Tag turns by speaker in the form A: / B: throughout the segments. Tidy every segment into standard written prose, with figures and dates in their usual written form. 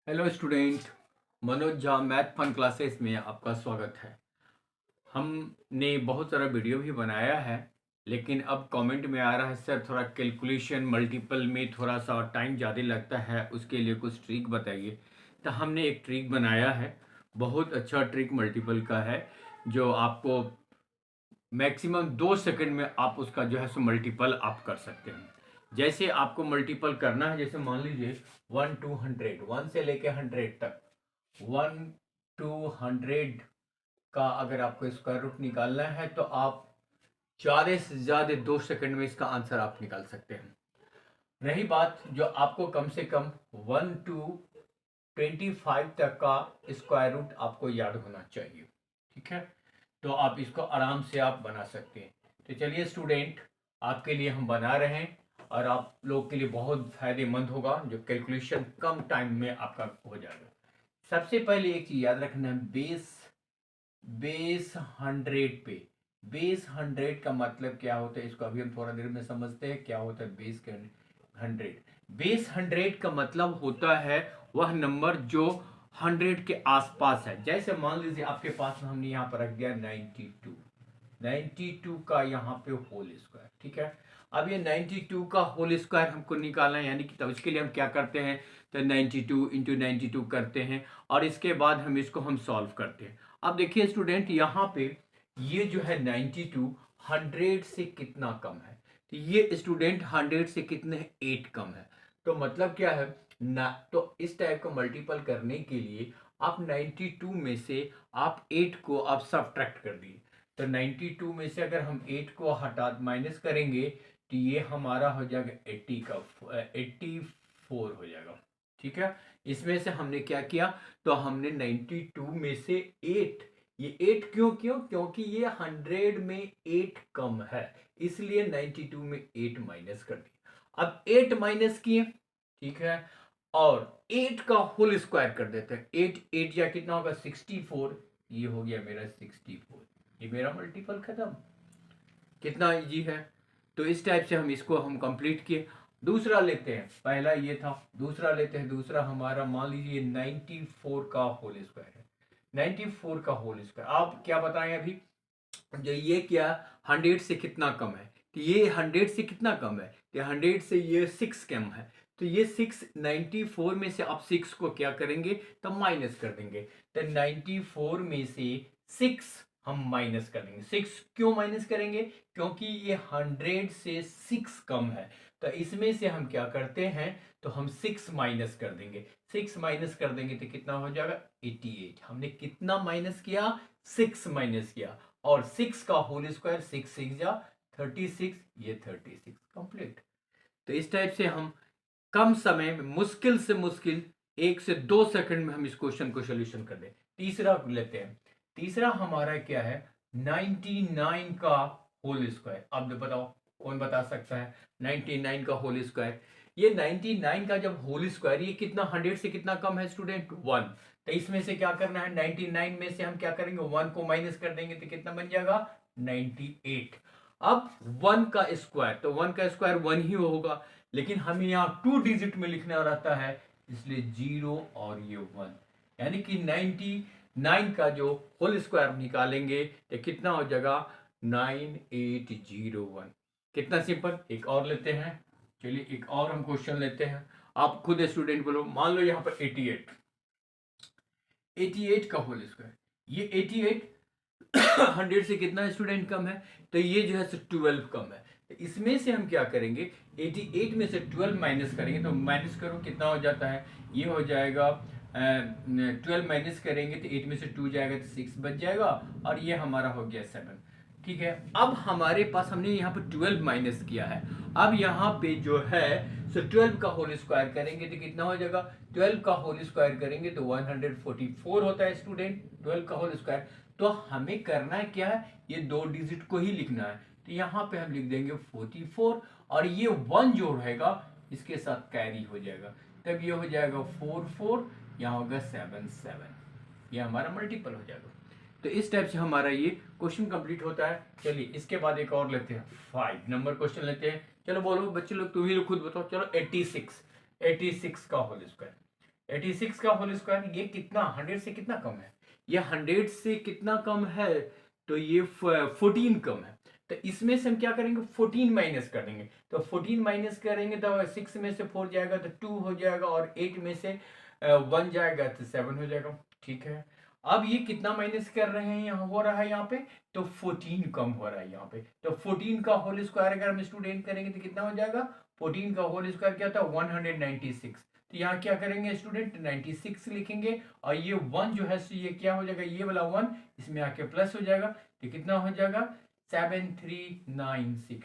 A: Hello student, Manoj Jha math fun classes में आपका स्वागत है। हमने बहुत सारा वीडियो भी बनाया है, लेकिन अब कमेंट में आ रहा है सर थोड़ा कैलकुलेशन मल्टीपल में थोड़ा सा टाइम ज़्यादा लगता है, उसके लिए कुछ ट्रिक बताइए। तो हमने एक ट्रिक बनाया है, बहुत अच्छा ट्रिक मल्टीपल का है, जो आपको मैक्सिमम 2 सेकंड में आप उसका जो है सो मल्टीपल आप कर सकते हैं। जैसे आपको मल्टीपल करना है, जैसे मान लीजिए 1 to 100, 1 से लेके 100 तक, 1 to 100 का अगर आपको स्क्वायर रूट निकालना है तो आप ज़्यादा से ज़्यादा 2 सेकंड में इसका आंसर आप निकाल सकते हैं। रही बात जो आपको कम से कम 1 to 25 तक का स्क्वायर रूट आपको याद होना चाहिए, ठीक है। तो आप इसको आराम से आप बना सकते हैं। तो चलिए स्टूडेंट, आपके लिए हम बना रहे हैं और आप लोग के लिए बहुत फायदेमंद होगा, जो कैलकुलेशन कम टाइम में आपका हो जाएगा। सबसे पहले एक चीज याद रखना है, बेस बेस 100 पे। बेस 100 का मतलब क्या होता है, इसको अभी हम थोड़ा देर में समझते हैं क्या होता है बेस 100। बेस 100 का मतलब होता है वह नंबर जो 100 के आसपास है। जैसे मान लीजिए आपके पास हमने यहाँ पर रख दिया 92 का यहाँ पे होल स्क्वायर, ठीक है। अब ये 92 का होल स्क्वायर हमको निकालना है, यानी कि तब इसके लिए हम क्या करते हैं, तो 92 × 92 करते हैं और इसके बाद हम इसको सॉल्व करते हैं। अब देखिए स्टूडेंट, यहाँ पे ये जो है 92 100 से कितना कम है, तो ये स्टूडेंट 100 से कितने 8 कम है। तो मतलब क्या है ना, तो इस टाइप का मल्टीपल करने के लिए आप 92 में से आप 8 को आप सब्ट्रैक्ट कर दिए। तो 92 में से अगर हम 8 को हटा माइनस करेंगे तो ये हमारा हो जाएगा 84 हो जाएगा, ठीक है। इसमें से हमने क्या किया, तो हमने 92 में से 8, ये 8 क्यों क्यों क्योंकि ये 100 में 8 कम है, इसलिए 92 में 8 माइनस कर दिया। अब 8 माइनस किए, ठीक है, और 8 का होल स्क्वायर कर देते हैं। 8 8 या कितना होगा 64, ये हो गया मेरा 64, ये मेरा मल्टीपल खत्म। कितना इजी है। तो इस टाइप से हम इसको कंप्लीट किए। दूसरा लेते हैं, पहला ये था, दूसरा लेते हैं। दूसरा हमारा मान लीजिए 94 का होल स्क्वायर है। 94 का होल स्क्वायर आप क्या बताएं अभी, जो ये क्या 100 से कितना कम है, तो ये 100 से कितना कम है, तो 100 से ये 6 कम है। तो ये 6 94 में से आप 6 को क्या करेंगे, तो माइनस कर देंगे। तो 94 में से 6 हम माइनस कर देंगे। 6 क्यों माइनस करेंगे, क्योंकि ये 100 से 6 कम है। तो इसमें से हम क्या करते हैं, तो हम 6 माइनस कर देंगे। 6 माइनस कर देंगे तो कितना हो जाएगा 88। हमने कितना माइनस किया, 6 माइनस किया, और 6 का होल स्क्वायर 6 6 जा 36, ये 36 कंप्लीट। तो इस टाइप से हम कम समय में, मुश्किल से मुश्किल 1 से 2 सेकंड में हम इस क्वेश्चन को सोल्यूशन कर दें। तीसरा लेते हैं। तीसरा हमारा क्या है, 99 का होल स्क्वायर। अब बताओ कौन बता सकता है 99 का होल स्क्वायर। ये 99 का जब होल स्क्वायर, ये कितना 100 से कितना कम है स्टूडेंट 1। तो इसमें से क्या करना है, 99 में से हम क्या करेंगे 1 को माइनस कर देंगे तो कितना बन जाएगा 98। अब 1 का स्क्वायर, तो 1 का स्क्वायर 1 ही होगा, लेकिन हमें यहाँ 2 डिजिट में लिखना रहता है, इसलिए 0 और ये 1, यानी कि 99 का जो होल स्क्वायर निकालेंगे तो कितना हो जाएगा 9801। कितना सिंपल। एक और लेते हैं, चलिए एक और हम क्वेश्चन लेते हैं। आप खुद स्टूडेंट बोलो, मान लो यहाँ पर 88 का होल स्क्वायर, ये 88 100 से कितना स्टूडेंट कम है, तो ये जो है 12 कम है। तो इसमें से हम क्या करेंगे, 88 में से 12 माइनस करेंगे, तो माइनस करो कितना हो जाता है, ये हो जाएगा 12 माइनस करेंगे तो 8 में से 2 जाएगा तो 6 बच जाएगा, और ये हमारा हो गया 7, ठीक है। अब हमारे पास हमने यहाँ पर 12 माइनस किया है। अब यहाँ पे जो है सो 12 का होल स्क्वायर करेंगे तो कितना हो जाएगा, 12 का होल स्क्वायर करेंगे तो 144 होता है स्टूडेंट, 12 का होल स्क्वायर। तो हमें करना है क्या है, ये 2 डिजिट को ही लिखना है। तो यहाँ पे हम लिख देंगे 44, और ये 1 जो रहेगा इसके साथ कैरी हो जाएगा, तब ये हो जाएगा 44, यहाँ होगा 77, ये हमारा मल्टीपल हो जाएगा। तो इस टाइप से हमारा ये क्वेश्चन कंप्लीट होता है। चलिए इसके बाद एक और लेते हैं, 5 नंबर क्वेश्चन लेते हैं। चलो बोलो बच्चे लोग, तुम ही लोग खुद बताओ। चलो 86 का होल स्क्वायर। 86 का होल स्क्वायर, ये कितना 100 से कितना कम है, ये 100 से कितना कम है, तो ये 14 कम है। तो इसमें से हम क्या करेंगे, 14 माइनस कर देंगे। तो 14 माइनस करेंगे तो 6 में से 4 जाएगा तो 2 हो जाएगा, और 8 में से 1 जाएगा तो 7 हो जाएगा। ठीक है, अब ये कितना माइनस कर रहे हैं, यहाँ हो रहा है यहाँ पे, तो 14 कम हो रहा है यहाँ पे। तो 14 का होल स्क्वायर अगर हम स्टूडेंट करेंगे तो कितना हो जाएगा, 14 का होल स्क्वायर क्या था 196। तो यहाँ क्या करेंगे स्टूडेंट, 96 लिखेंगे, और ये 1 जो है ये क्या हो जाएगा, ये वाला 1 इसमें आके प्लस हो जाएगा, तो कितना हो जाएगा 7396।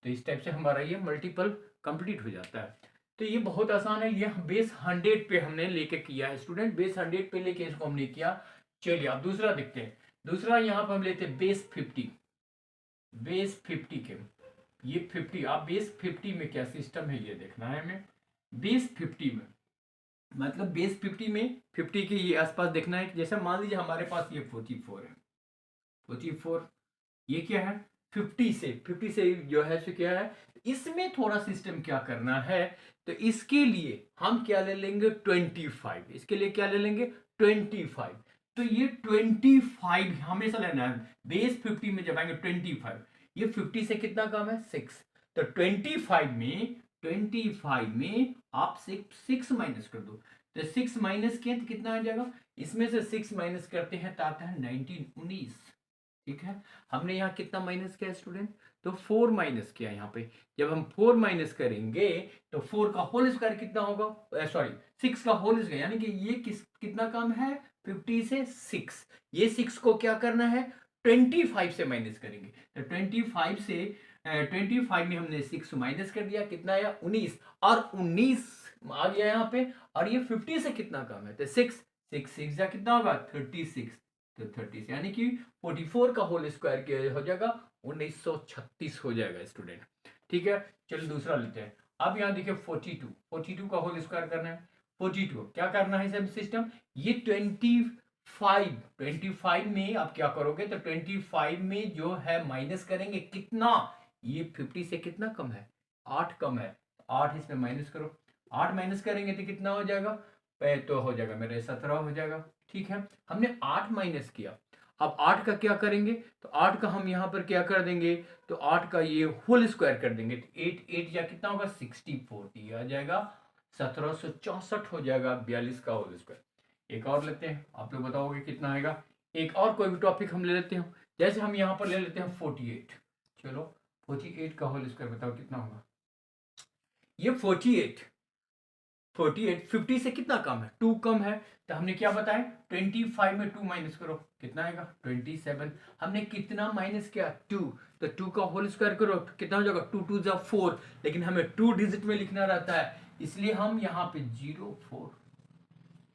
A: तो इस टाइप से हमारा ये मल्टीपल कंप्लीट हो जाता है। तो ये बहुत आसान है, ये बेस 100 पे हमने लेके किया है स्टूडेंट, बेस 100 पे लेके इसको हमने किया। चलिए आप दूसरा देखते हैं। दूसरा यहाँ पर हम लेते हैं बेस 50। बेस 50 के ये 50, आप बेस 50 में क्या सिस्टम है ये देखना है हमें। बेस 50 में मतलब बेस 50 में 50 के ये आसपास देखना है। जैसे मान लीजिए हमारे पास ये 44 है, 44 ये क्या है 50 से जो है सो क्या है, इसमें थोड़ा सिस्टम क्या करना है, तो इसके लिए हम क्या ले लेंगे 25, इसके लिए क्या ले लेंगे 25। तो ये 25 हमेशा लेना है, बेस 50 में जब आएंगे 25, ये 50 से कितना कम है 6, तो 25 में आप 6 माइनस कर दो, तो 6 माइनस किया तो कितना आ जाएगा, इसमें से 6 माइनस करते हैं तो आता है 19। ठीक है, हमने यहाँ कितना माइनस किया स्टूडेंट, तो 4 माइनस किया यहाँ पे। जब हम 4 माइनस करेंगे तो 4 का होल स्क्वायर कितना होगा, सॉरी 6 का होल स्क्वायर, यानी कि ये कितना कम है 50 से 6। ये 6 को क्या करना है 25 से माइनस करेंगे, तो 25 में हमने 6 माइनस कर दिया, कितना आया 19, और 19 आ गया यहाँ पे, और ये 50 से कितना कम है, तो 6 जा कितना होगा 36, तो 30 यानी कि 44 का होल स्क्वायर क्या हो जाएगा 1936 हो जाएगा स्टूडेंट। ठीक है, चलिए दूसरा लेते हैं। अब यहाँ देखिए 42 का होल स्क्वायर करना है। 42 क्या करना है सब सिस्टम, ये 25 में आप क्या करोगे, तो 25 में जो है माइनस करेंगे कितना, ये 50 से कितना कम है 8 कम है, 8 इसमें माइनस करो, 8 माइनस करेंगे तो कितना हो जाएगा, तो हो जाएगा मेरे 17 हो जाएगा। ठीक है, हमने 8 माइनस किया, अब 8 का क्या करेंगे, तो 8 का हम यहाँ पर क्या कर देंगे, तो 8 का ये होल स्क्वायर कर देंगे, तो 8 या कितना होगा 64, ये आ जाएगा 1764 हो जाएगा 42 का होल स्क्वायर। एक और लेते हैं, आप लोग बताओगे कितना आएगा। एक और कोई भी टॉपिक हम ले लेते हैं, जैसे हम यहाँ पर ले लेते हैं 48। चलो 48 का होल स्क्वायर बताओ कितना होगा, ये 48 50 से कितना कम है 2 कम है, तो हमने क्या बताया 25 में 2 माइनस करो कितना आएगा 27। हमने कितना माइनस किया 2, तो 2 का होल स्क्वायर करो तो कितना हो जाएगा 2 2 जा 4, लेकिन हमें 2 डिजिट में लिखना रहता है, इसलिए हम यहाँ पे 04।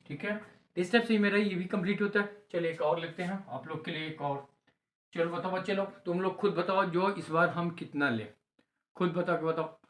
A: ठीक है, इस टाइप से मेरा ये भी कंप्लीट होता है। चलिए एक और लेते हैं आप लोग के लिए, एक और। चलो बताओ बच्चे लोग, तुम लोग खुद बताओ जो इस बार हम कितना ले, खुद बता के बताओ।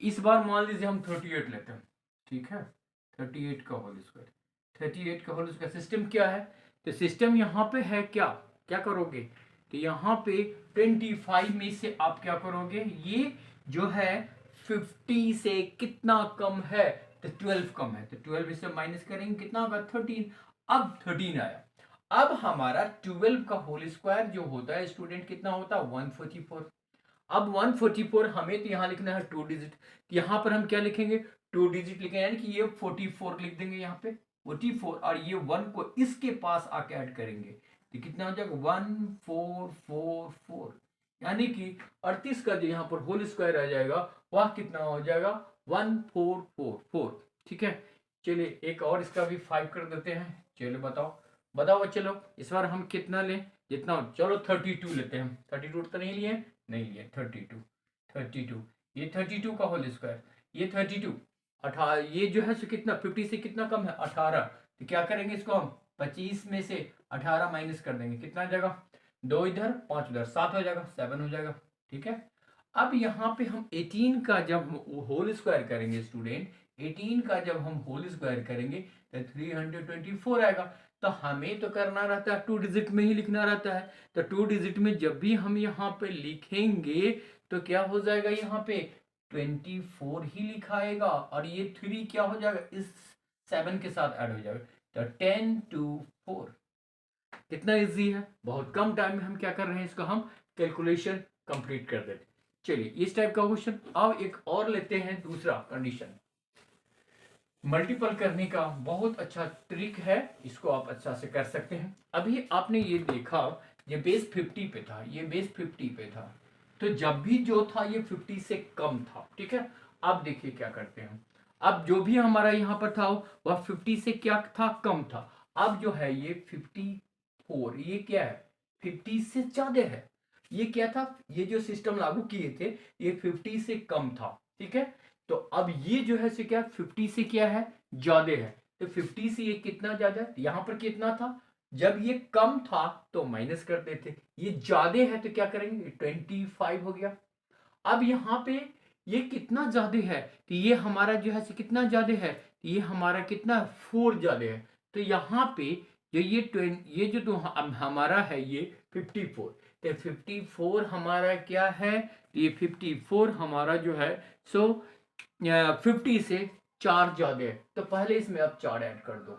A: इस बार मान लीजिए हम 38 लेते हैं। ठीक है, 38 का होल स्क्वायर, 38 का होल स्क्वायर सिस्टम क्या है, तो सिस्टम यहाँ पे है क्या, क्या करोगे, तो यहाँ पे 25 में से आप क्या करोगे, ये जो है 50 से कितना कम है, तो 12 कम है, तो 12 इससे माइनस करेंगे कितना होगा 13। अब 13 आया, अब हमारा 12 का होल स्क्वायर जो होता है स्टूडेंट कितना होता है 144। अब 144 हमें तो यहाँ लिखना है 2 डिजिट, तो यहाँ पर हम क्या लिखेंगे 2 डिजिट लिखेंगे, यानी कि ये 44 लिख देंगे यहाँ पे 44, और ये 1 को इसके पास आके ऐड करेंगे तो कितना हो जाएगा 1444, यानी कि 38 का जो यहाँ पर होल स्क्वायर आ जाएगा वह कितना हो जाएगा 1444। ठीक है, चलिए एक और इसका भी 5 कर देते हैं। चलो बताओ बताओ बच्चे लोग, इस बार हम कितना लें, जितना चलो 32 लेते हैं हम, 32 तो नहीं लिए, नहीं लिए 32, ये 32 का होल स्क्वायर, ये 32 18, ये जो है सो कितना 50 से कितना कम है 18, तो क्या करेंगे इसको हम 25 में से 18 माइनस कर देंगे, कितना आ जाएगा 2 इधर 5 उधर 7 हो जाएगा 7 हो जाएगा। ठीक है, अब यहाँ पे हम 18 का जब होल स्क्वायर करेंगे स्टूडेंट, 18 का जब हम होल स्क्वायर करेंगे तो 324 आएगा, तो हमें तो करना रहता है 2 डिजिट में ही लिखना रहता है, तो 2 डिजिट में जब भी हम यहाँ पे लिखेंगे तो क्या हो जाएगा यहाँ पे 24 ही लिखाएगा, और ये 3 क्या हो जाएगा इस 7 के साथ ऐड हो जाएगा, तो 10 to 4। कितना इजी है, बहुत कम टाइम में हम क्या कर रहे हैं, इसको हम कैलकुलेशन कंप्लीट कर देते। चलिए इस टाइप का क्वेश्चन। अब एक और लेते हैं, दूसरा कंडीशन। मल्टीपल करने का बहुत अच्छा ट्रिक है, इसको आप अच्छा से कर सकते हैं। अभी आपने ये देखा, ये बेस 50 पे था, ये बेस 50 पे था, तो जब भी जो था ये 50 से कम था, ठीक है। अब देखिए क्या करते हैं, अब जो भी हमारा यहाँ पर था वह 50 से क्या था, कम था। अब जो है ये 54, ये क्या है, 50 से ज्यादा है। ये क्या था, ये जो सिस्टम लागू किए थे ये 50 से कम था, ठीक है। तो अब ये जो है से क्या 50 से क्या है, ज्यादा है। तो 50 से ये कितना ज्यादा है, यहाँ पर कितना था, जब ये कम था तो माइनस कर देते, ये ज्यादा है तो क्या करेंगे, 25 हो गया। अब यहाँ पे ये कितना ज्यादा है, तो ये हमारा जो है कितना ज्यादा है, तो ये हमारा कितना 4 ज्यादा है। तो यहाँ पे जो ये जो तो हमारा है ये 54, तो 54 हमारा क्या है, तो ये 54 हमारा जो है सो 50 से 4 ज्यादा है, तो पहले इसमें अब 4 ऐड कर दो,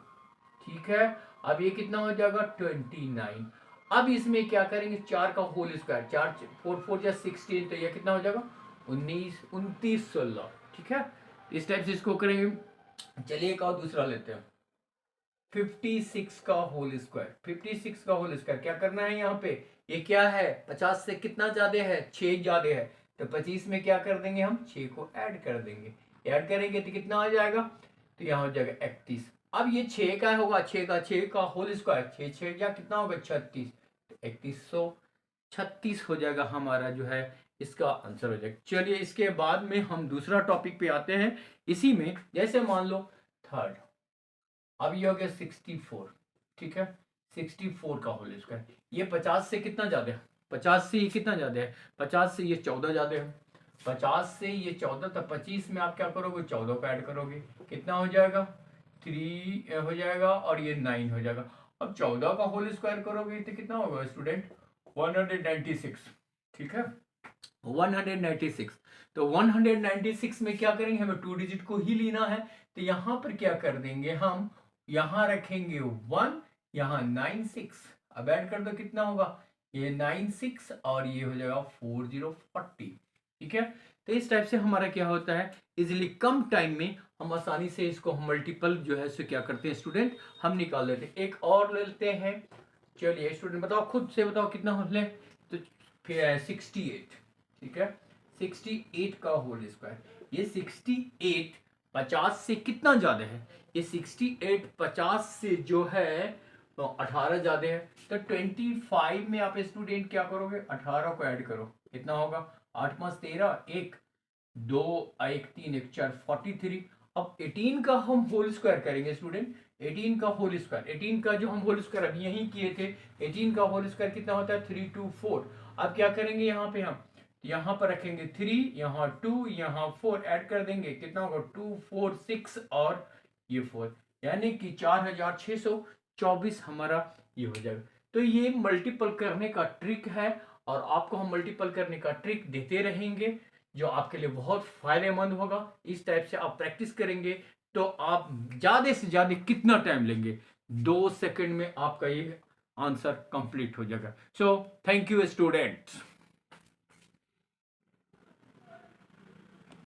A: ठीक है। अब ये कितना हो जाएगा 29। अब इसमें क्या करेंगे, 4 का होल स्क्वायर, 4 4 4 या 16, तो ये कितना हो जाएगा 19 29 16, ठीक है। इस टाइप से इसको करेंगे। चलिए एक और दूसरा लेते हैं, 56 का होल स्क्वायर। 56 का होल स्क्वायर क्या करना है, यहाँ पे ये क्या है, 50 से कितना ज्यादा है, 6 ज्यादा है, तो 25 में क्या कर देंगे हम, 6 को ऐड कर देंगे। ऐड करेंगे तो कितना आ जाएगा, तो यहाँ हो जाएगा 31। अब ये 6 का होगा, 6 का होल स्क्वायर, 6 6 या कितना होगा 36, तो 3136 हो जाएगा हमारा जो है इसका आंसर हो जाएगा। चलिए इसके बाद में हम दूसरा टॉपिक पे आते हैं। इसी में जैसे मान लो थर्ड, अब ये हो गया 64, ठीक है। 64 का होल स्क्वायर, ये 50 से कितना ज्यादा है, 50 से ये कितना ज्यादा है, 50 से ये 14 ज्यादा है, 50 से ये 14, तो 25 में आप क्या करोगे, 14 को ऐड करोगे, कितना हो जाएगा 3 हो जाएगा, और ये 9 हो जाएगा। अब 14 का होल स्क्वायर करोगे तो कितना होगा स्टूडेंट, 196, ठीक है, 196। तो 196 में क्या करेंगे, हमें 2 डिजिट को ही लेना है, तो यहां पर क्या कर देंगे हम, यहां रखेंगे 1, यहां 96, अब ऐड कर दो कितना होगा, ये 96 और ये हो जाएगा 4040, ठीक है। तो इस टाइप से हमारा क्या होता है, इजिली कम टाइम में हम आसानी से इसको मल्टीपल जो है सो क्या करते हैं स्टूडेंट, हम निकाल लेते हैं। एक और लेते हैं, चलिए स्टूडेंट बताओ, खुद से बताओ कितना हो ले, तो फिर 68, ठीक है, 68 का होल स्क्वायर, ये 68 50 से कितना ज्यादा है, ये 68 50 से जो है तो 18 ज्यादा है, तो 25 में आप स्टूडेंट क्या करोगे, 18 को ऐड करो, कितना होगा 8 5 13, 1 2 1 3 1 4 43। अब 18 का हम होल स्क्वायर करेंगे स्टूडेंट, 18 का होल स्क्वायर, 18 का जो हम होल स्क्वायर अभी यहीं किए थे, 18 का होल स्क्वायर कितना होता है 324। अब क्या करेंगे यहाँ पे, हम यहाँ पर रखेंगे 3, यहाँ 2, यहाँ 4 ऐड कर देंगे, कितना होगा 2 4 6 और ये 4, यानी कि 4624 हमारा ये हो जाएगा। तो ये मल्टीपल करने का ट्रिक है, और आपको हम मल्टीपल करने का ट्रिक देते रहेंगे, जो आपके लिए बहुत फायदेमंद होगा। इस टाइप से आप प्रैक्टिस करेंगे तो आप ज्यादा से ज्यादा कितना टाइम लेंगे, 2 सेकंड में आपका ये आंसर कंप्लीट हो जाएगा। So thank you students.